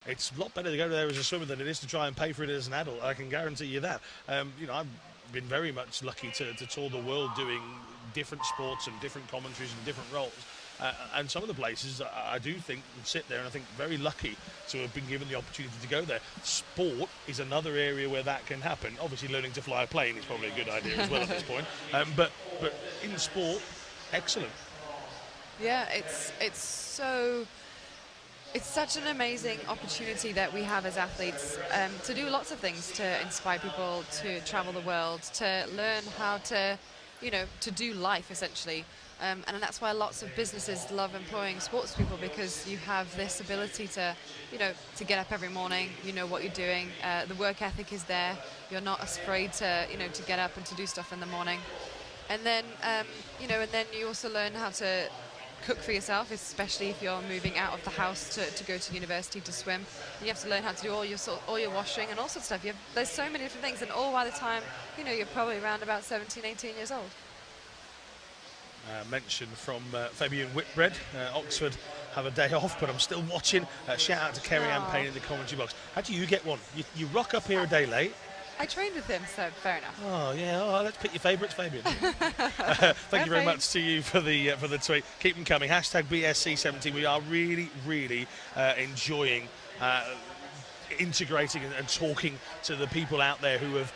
It's a lot better to go there as a swimmer than it is to try and pay for it as an adult. I can guarantee you that. I've been very much lucky to tour the world doing different sports and different commentaries and different roles. And some of the places I do think sit there, and I think very lucky to have been given the opportunity to go there. Sport is another area where that can happen. Obviously, learning to fly a plane is probably a good idea as well at this point. But in sport, excellent. Yeah, it's such an amazing opportunity that we have as athletes to do lots of things, to inspire people, to travel the world, to learn how to, to do life essentially. And that's why lots of businesses love employing sports people, because you have this ability to, to get up every morning, you know what you're doing, the work ethic is there, you're not afraid to, to get up and to do stuff in the morning. And then, and then you also learn how to cook for yourself, especially if you're moving out of the house to go to university to swim. You have to learn how to do all your washing and all sorts of stuff. There's so many different things, and all by the time, you're probably around about 17, 18 years old. Mention from Fabian Whitbread. Oxford have a day off, but I'm still watching. Shout out to Kerry Ann Payne in the commentary box. How do you get one? You rock up here a day late. I trained with him, so fair enough. Oh yeah, let's pick your favourites, Fabian. Thank you very much to you for the tweet. Keep them coming. Hashtag BSC17. We are really, really enjoying integrating and talking to the people out there who have,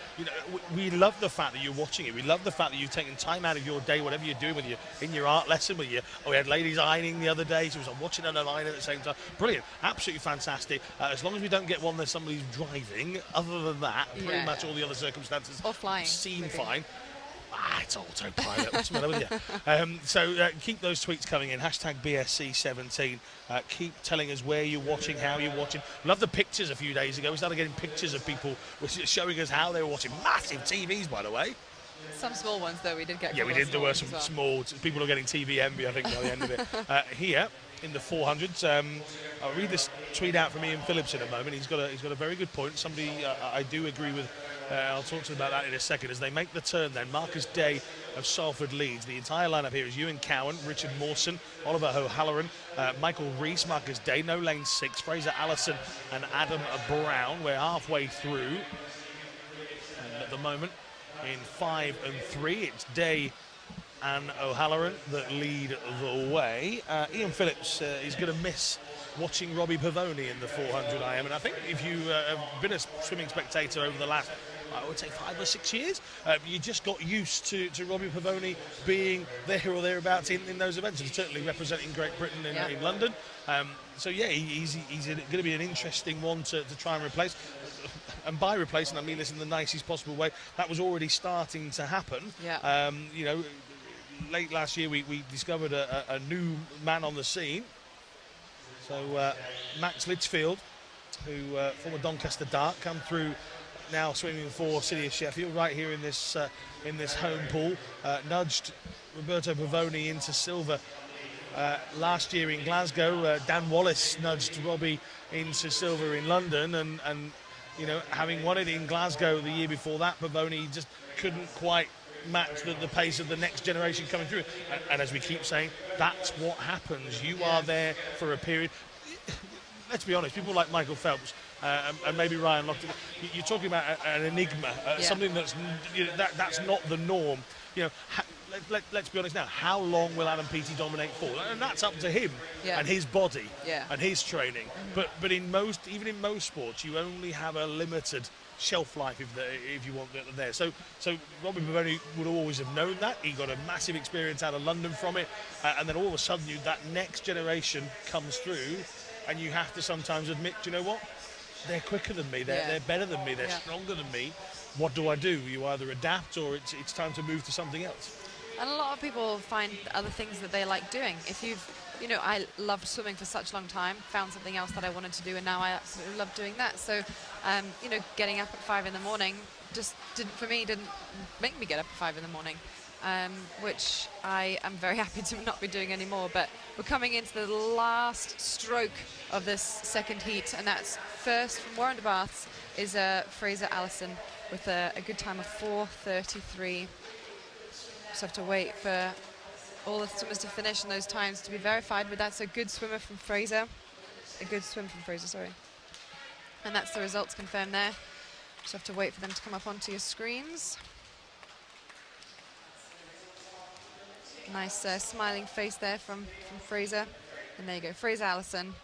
we love the fact that you're watching it. We love the fact that you've taken time out of your day, whatever you're doing, whether you're in your art lesson, we had ladies ironing the other day, so I was watching an iron at the same time. Brilliant, absolutely fantastic. As long as we don't get one that somebody's driving, other than that, pretty much all the other circumstances or flying seem fine. It's autopilot. What's the matter with you? So keep those tweets coming in. Hashtag BSC17. Keep telling us where you're watching, how you're watching. Love the pictures a few days ago. We started getting pictures of people showing us how they were watching. Massive TVs, by the way. Some small ones, though, we did get. Yeah, we did. There were some small. People are getting TV envy, I think, by the end of it. Here in the 400s, I'll read this tweet out from Ian Phillips in a moment. He's got a very good point. Somebody I do agree with. I'll talk to them about that in a second. As they make the turn then, Marcus Day of Salford leads. The entire lineup here is Ewan Cowan, Richard Mawson, Oliver O'Halloran, Michael Rees, Marcus Day, no lane 6, Fraser Allison and Adam Brown. We're halfway through. And at the moment, in 5 and 3, it's Day and O'Halloran that lead the way. Ian Phillips is going to miss watching Robbie Pavoni in the 400 IM, and I think if you have been a swimming spectator over the last, I would say 5 or 6 years, you just got used to Robbie Pavoni being there or thereabouts in those events, and certainly representing Great Britain in London. So yeah, he's going to be an interesting one to try and replace. And by replacing, I mean this in the nicest possible way. That was already starting to happen. Yeah. Late last year we discovered a new man on the scene. So Max Litchfield, who former Doncaster Dart, come through now swimming for City of Sheffield right here in this home pool, nudged Roberto Pavoni into silver last year in Glasgow. Dan Wallace nudged Robbie into silver in London, and having won it in Glasgow the year before that, Pavoni just couldn't quite match the pace of the next generation coming through. And as we keep saying, that's what happens. You are there for a period. Let's be honest, people like Michael Phelps and maybe Ryan Lochte, you're talking about an enigma, something that's that's not the norm. Let's be honest now, how long will Adam Peaty dominate for? And that's up to him and his body and his training. But even in most sports, you only have a limited shelf life if you want it there. So Robbie Pavoni would always have known that. He got a massive experience out of London from it, and then all of a sudden that next generation comes through, and you have to sometimes admit, you know what? They're quicker than me. They're better than me. They're stronger than me. What do I do? You either adapt or it's time to move to something else. And a lot of people find other things that they like doing. If I loved swimming for such a long time, found something else that I wanted to do, and now I absolutely love doing that. So, getting up at 5 in the morning just didn't make me get up at 5 in the morning, which I am very happy to not be doing anymore. But we're coming into the last stroke of this second heat, and that's first from Warren de Baths is Fraser Allison with a good time of 4:33. Just have to wait for all the swimmers to finish and those times to be verified, but that's a good swimmer from Fraser. A good swim from Fraser, sorry. And that's the results confirmed there. Just have to wait for them to come up onto your screens. Nice smiling face there from Fraser. And there you go, Fraser Allison,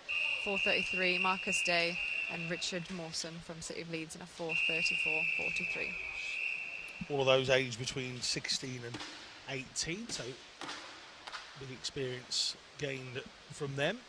4:33, Marcus Day, and Richard Mawson from City of Leeds in a 4:34.43. All of those aged between 16 and 18, so big experience gained from them.